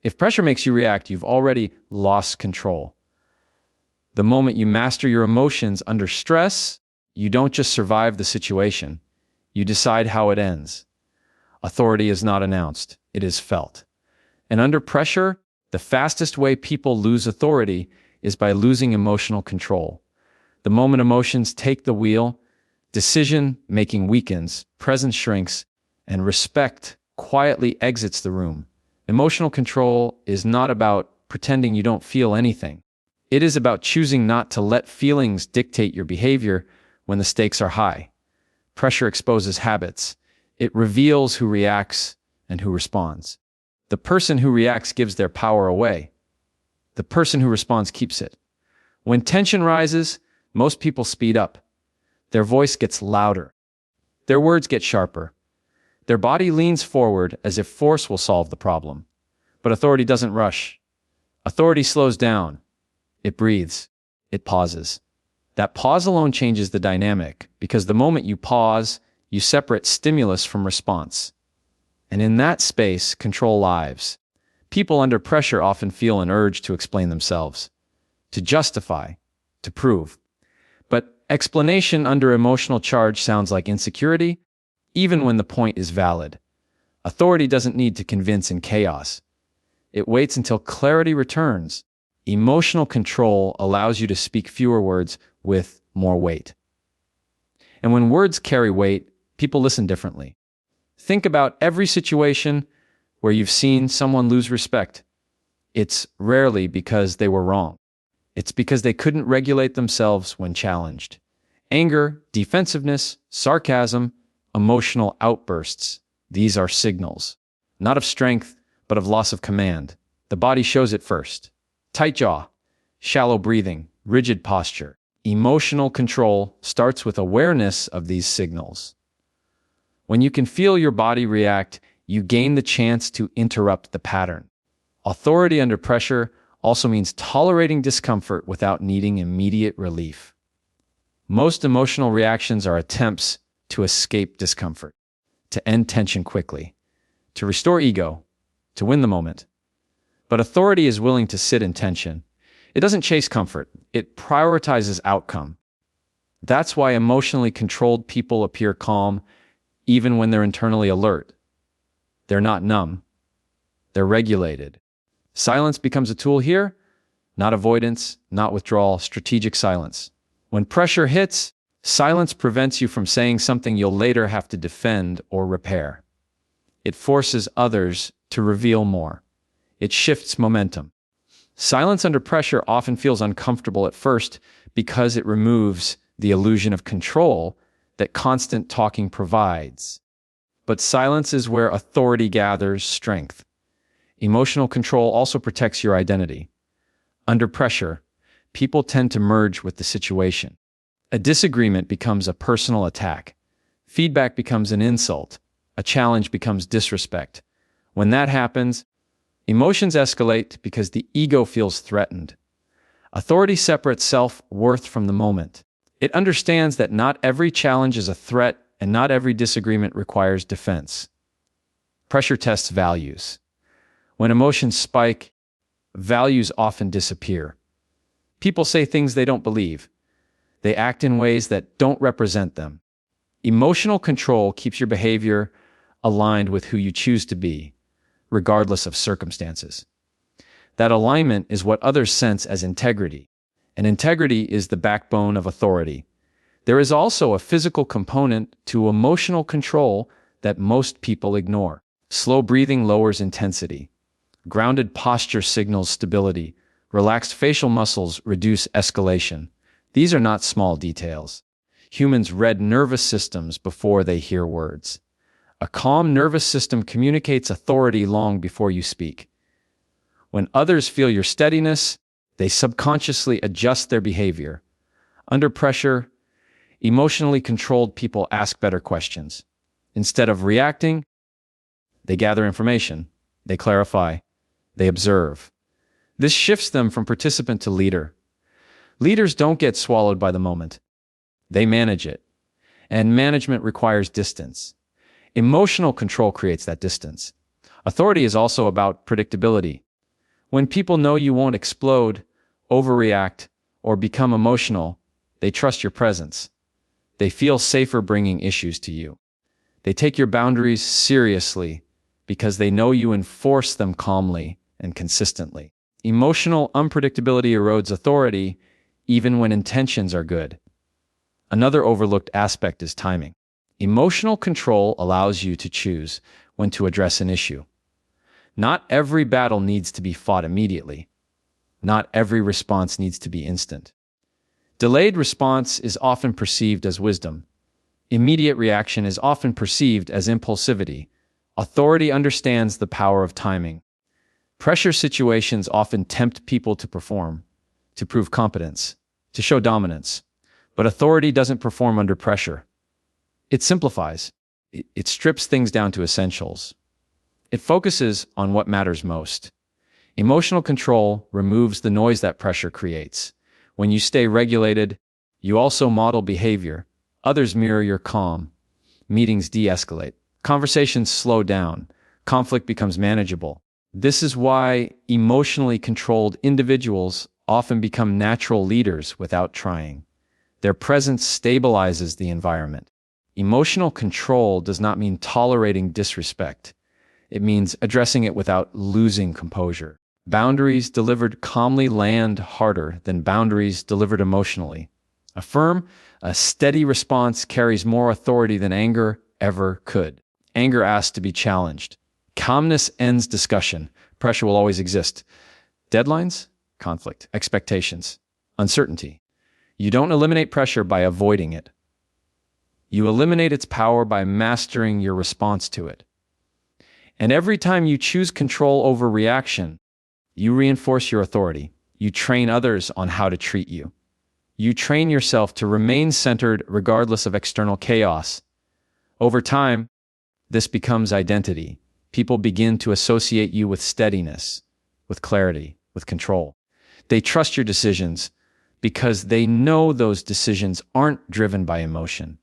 If pressure makes you react, you've already lost control. The moment you master your emotions under stress, you don't just survive the situation, you decide how it ends. Authority is not announced, it is felt. And under pressure, the fastest way people lose authority is by losing emotional control. The moment emotions take the wheel, decision-making weakens, presence shrinks, and respect quietly exits the room. Emotional control is not about pretending you don't feel anything. It is about choosing not to let feelings dictate your behavior when the stakes are high. Pressure exposes habits. It reveals who reacts and who responds. The person who reacts gives their power away. The person who responds keeps it. When tension rises, most people speed up. Their voice gets louder. Their words get sharper. Their body leans forward as if force will solve the problem. But authority doesn't rush. Authority slows down. It breathes. It pauses. That pause alone changes the dynamic, because the moment you pause, you separate stimulus from response. And in that space, control lives. People under pressure often feel an urge to explain themselves, to justify, to prove. But explanation under emotional charge sounds like insecurity, even when the point is valid. Authority doesn't need to convince in chaos. It waits until clarity returns. Emotional control allows you to speak fewer words with more weight. And when words carry weight, people listen differently. Think about every situation where you've seen someone lose respect. It's rarely because they were wrong. It's because they couldn't regulate themselves when challenged. Anger, defensiveness, sarcasm, emotional outbursts. These are signals, not of strength, but of loss of command. The body shows it first. Tight jaw, shallow breathing, rigid posture. Emotional control starts with awareness of these signals. When you can feel your body react, you gain the chance to interrupt the pattern. Authority under pressure also means tolerating discomfort without needing immediate relief. Most emotional reactions are attempts to escape discomfort, to end tension quickly, to restore ego, to win the moment. But authority is willing to sit in tension. It doesn't chase comfort, it prioritizes outcome. That's why emotionally controlled people appear calm, even when they're internally alert. They're not numb. They're regulated. Silence becomes a tool here, not avoidance, not withdrawal, strategic silence. When pressure hits, silence prevents you from saying something you'll later have to defend or repair. It forces others to reveal more. It shifts momentum. Silence under pressure often feels uncomfortable at first because it removes the illusion of control that constant talking provides. But silence is where authority gathers strength. Emotional control also protects your identity. Under pressure, people tend to merge with the situation. A disagreement becomes a personal attack. Feedback becomes an insult. A challenge becomes disrespect. When that happens, emotions escalate because the ego feels threatened. Authority separates self-worth from the moment. It understands that not every challenge is a threat and not every disagreement requires defense. Pressure tests values. When emotions spike, values often disappear. People say things they don't believe. They act in ways that don't represent them. Emotional control keeps your behavior aligned with who you choose to be, regardless of circumstances. That alignment is what others sense as integrity, and integrity is the backbone of authority. There is also a physical component to emotional control that most people ignore. Slow breathing lowers intensity. Grounded posture signals stability. Relaxed facial muscles reduce escalation. These are not small details. Humans read nervous systems before they hear words. A calm nervous system communicates authority long before you speak. When others feel your steadiness, they subconsciously adjust their behavior. Under pressure, emotionally controlled people ask better questions. Instead of reacting, they gather information, they clarify, they observe. This shifts them from participant to leader. Leaders don't get swallowed by the moment. They manage it. And management requires distance. Emotional control creates that distance. Authority is also about predictability. When people know you won't explode, overreact, or become emotional, they trust your presence. They feel safer bringing issues to you. They take your boundaries seriously because they know you enforce them calmly and consistently. Emotional unpredictability erodes authority even when intentions are good. Another overlooked aspect is timing. Emotional control allows you to choose when to address an issue. Not every battle needs to be fought immediately. Not every response needs to be instant. Delayed response is often perceived as wisdom. Immediate reaction is often perceived as impulsivity. Authority understands the power of timing. Pressure situations often tempt people to perform, to prove competence, to show dominance. But authority doesn't perform under pressure. It simplifies. It strips things down to essentials. It focuses on what matters most. Emotional control removes the noise that pressure creates. When you stay regulated, you also model behavior. Others mirror your calm. Meetings de-escalate. Conversations slow down. Conflict becomes manageable. This is why emotionally controlled individuals often become natural leaders without trying. Their presence stabilizes the environment. Emotional control does not mean tolerating disrespect. It means addressing it without losing composure. Boundaries delivered calmly land harder than boundaries delivered emotionally. A firm, a steady response carries more authority than anger ever could. Anger asks to be challenged. Calmness ends discussion. Pressure will always exist. Deadlines, conflict, expectations, uncertainty. You don't eliminate pressure by avoiding it. You eliminate its power by mastering your response to it. And every time you choose control over reaction, you reinforce your authority. You train others on how to treat you. You train yourself to remain centered regardless of external chaos. Over time, this becomes identity. People begin to associate you with steadiness, with clarity, with control. They trust your decisions because they know those decisions aren't driven by emotion.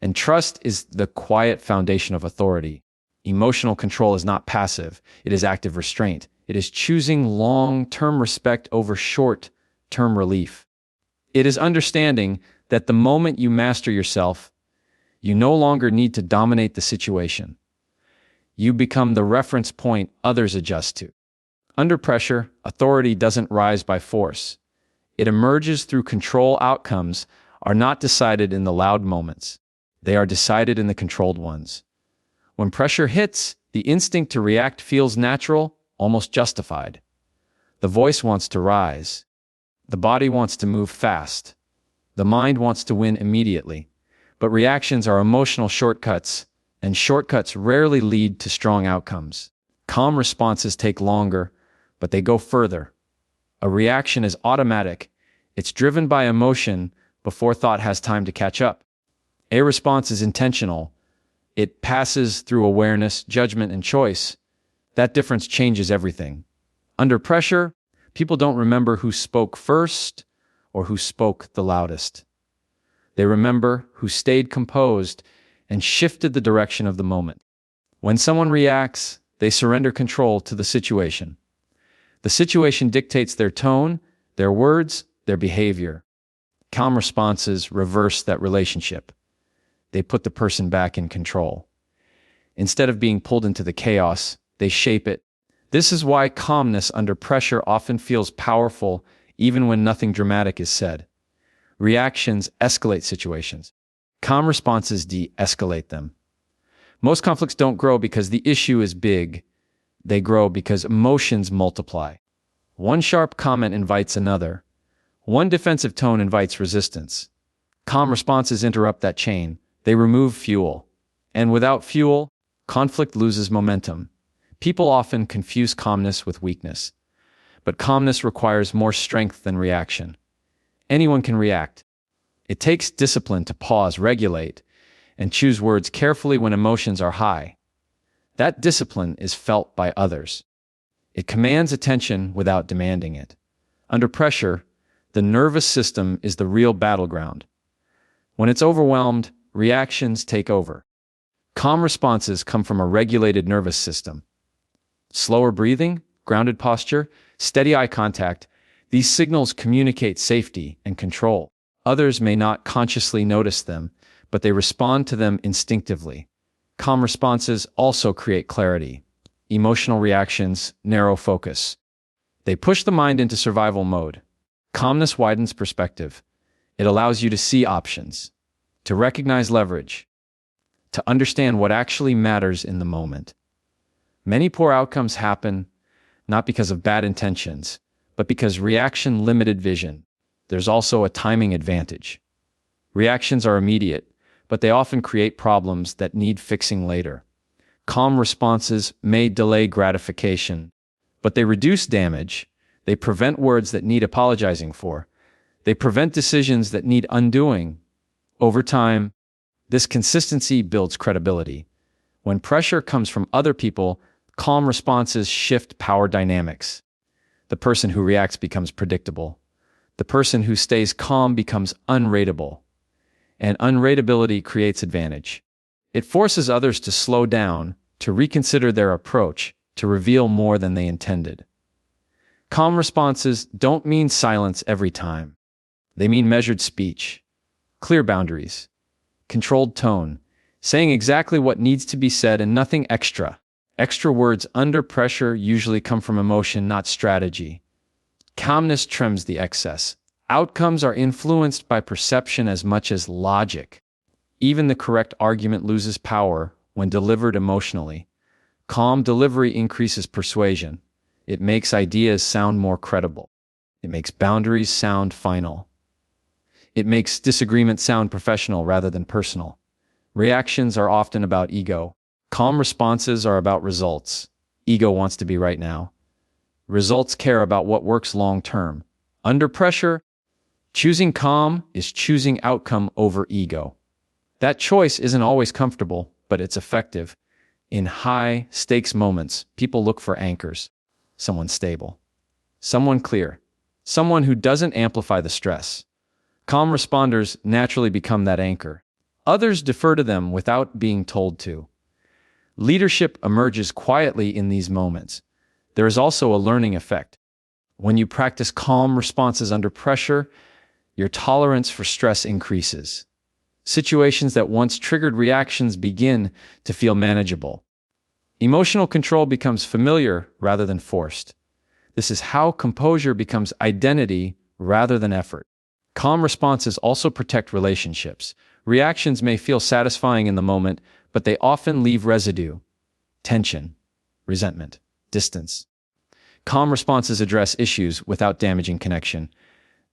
And trust is the quiet foundation of authority. Emotional control is not passive. It is active restraint. It is choosing long-term respect over short-term relief. It is understanding that the moment you master yourself, you no longer need to dominate the situation. You become the reference point others adjust to. Under pressure, authority doesn't rise by force. It emerges through control. Outcomes are not decided in the loud moments. They are decided in the controlled ones. When pressure hits, the instinct to react feels natural, almost justified. The voice wants to rise. The body wants to move fast. The mind wants to win immediately. But reactions are emotional shortcuts, and shortcuts rarely lead to strong outcomes. Calm responses take longer, but they go further. A reaction is automatic. It's driven by emotion before thought has time to catch up. A response is intentional. It passes through awareness, judgment, and choice. That difference changes everything. Under pressure, people don't remember who spoke first or who spoke the loudest. They remember who stayed composed and shifted the direction of the moment. When someone reacts, they surrender control to the situation. The situation dictates their tone, their words, their behavior. Calm responses reverse that relationship. They put the person back in control. Instead of being pulled into the chaos, they shape it. This is why calmness under pressure often feels powerful, even when nothing dramatic is said. Reactions escalate situations. Calm responses de-escalate them. Most conflicts don't grow because the issue is big. They grow because emotions multiply. One sharp comment invites another. One defensive tone invites resistance. Calm responses interrupt that chain. They remove fuel. And without fuel, conflict loses momentum. People often confuse calmness with weakness. But calmness requires more strength than reaction. Anyone can react. It takes discipline to pause, regulate, and choose words carefully when emotions are high. That discipline is felt by others. It commands attention without demanding it. Under pressure, the nervous system is the real battleground. When it's overwhelmed, reactions take over. Calm responses come from a regulated nervous system. Slower breathing, grounded posture, Steady eye contact. These signals communicate safety and control. Others may not consciously notice them, but they respond to them instinctively. Calm responses also create clarity. Emotional reactions narrow focus. They push the mind into survival mode. Calmness widens perspective. It allows you to see options, to recognize leverage, to understand what actually matters in the moment. Many poor outcomes happen not because of bad intentions, but because reaction limited vision. There's also a timing advantage. Reactions are immediate, but they often create problems that need fixing later. Calm responses may delay gratification, but they reduce damage. They prevent words that need apologizing for. They prevent decisions that need undoing. Over time, this consistency builds credibility. When pressure comes from other people, calm responses shift power dynamics. The person who reacts becomes predictable. The person who stays calm becomes unrateable. And unrateability creates advantage. It forces others to slow down, to reconsider their approach, to reveal more than they intended. Calm responses don't mean silence every time. They mean measured speech, clear boundaries, controlled tone, saying exactly what needs to be said and nothing extra. Extra words under pressure usually come from emotion, not strategy. Calmness trims the excess. Outcomes are influenced by perception as much as logic. Even the correct argument loses power when delivered emotionally. Calm delivery increases persuasion. It makes ideas sound more credible. It makes boundaries sound final. It makes disagreement sound professional rather than personal. Reactions are often about ego. Calm responses are about results. Ego wants to be right now. Results care about what works long term. Under pressure, choosing calm is choosing outcome over ego. That choice isn't always comfortable, but it's effective. In high-stakes moments, people look for anchors. Someone stable. Someone clear. Someone who doesn't amplify the stress. Calm responders naturally become that anchor. Others defer to them without being told to. Leadership emerges quietly in these moments. There is also a learning effect. When you practice calm responses under pressure, your tolerance for stress increases. Situations that once triggered reactions begin to feel manageable. Emotional control becomes familiar rather than forced. This is how composure becomes identity rather than effort. Calm responses also protect relationships. Reactions may feel satisfying in the moment, but they often leave residue, tension, resentment, distance. Calm responses address issues without damaging connection.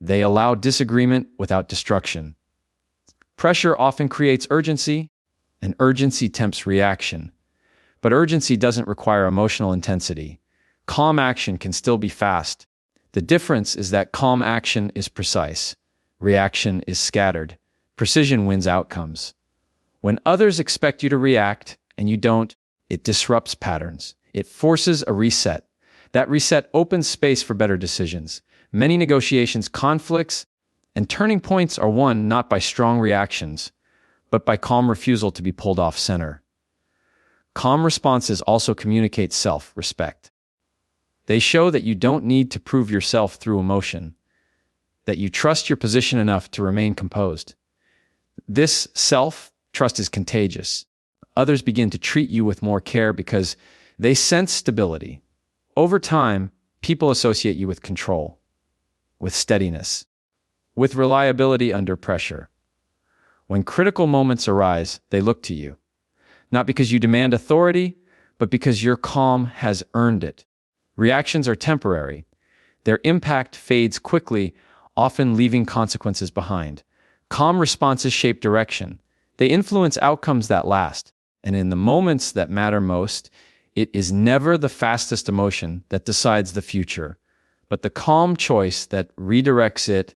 They allow disagreement without destruction. Pressure often creates urgency, and urgency tempts reaction. But urgency doesn't require emotional intensity. Calm action can still be fast. The difference is that calm action is precise. Reaction is scattered. Precision wins outcomes. When others expect you to react and you don't, it disrupts patterns. It forces a reset. That reset opens space for better decisions. Many negotiations, conflicts, and turning points are won not by strong reactions, but by calm refusal to be pulled off center. Calm responses also communicate self-respect. They show that you don't need to prove yourself through emotion, that you trust your position enough to remain composed. This self-trust is contagious. Others begin to treat you with more care because they sense stability. Over time, people associate you with control, with steadiness, with reliability under pressure. When critical moments arise, they look to you, not because you demand authority, but because your calm has earned it. Reactions are temporary. Their impact fades quickly, often leaving consequences behind. Calm responses shape direction. They influence outcomes that last. And in the moments that matter most, it is never the fastest emotion that decides the future, but the calm choice that redirects it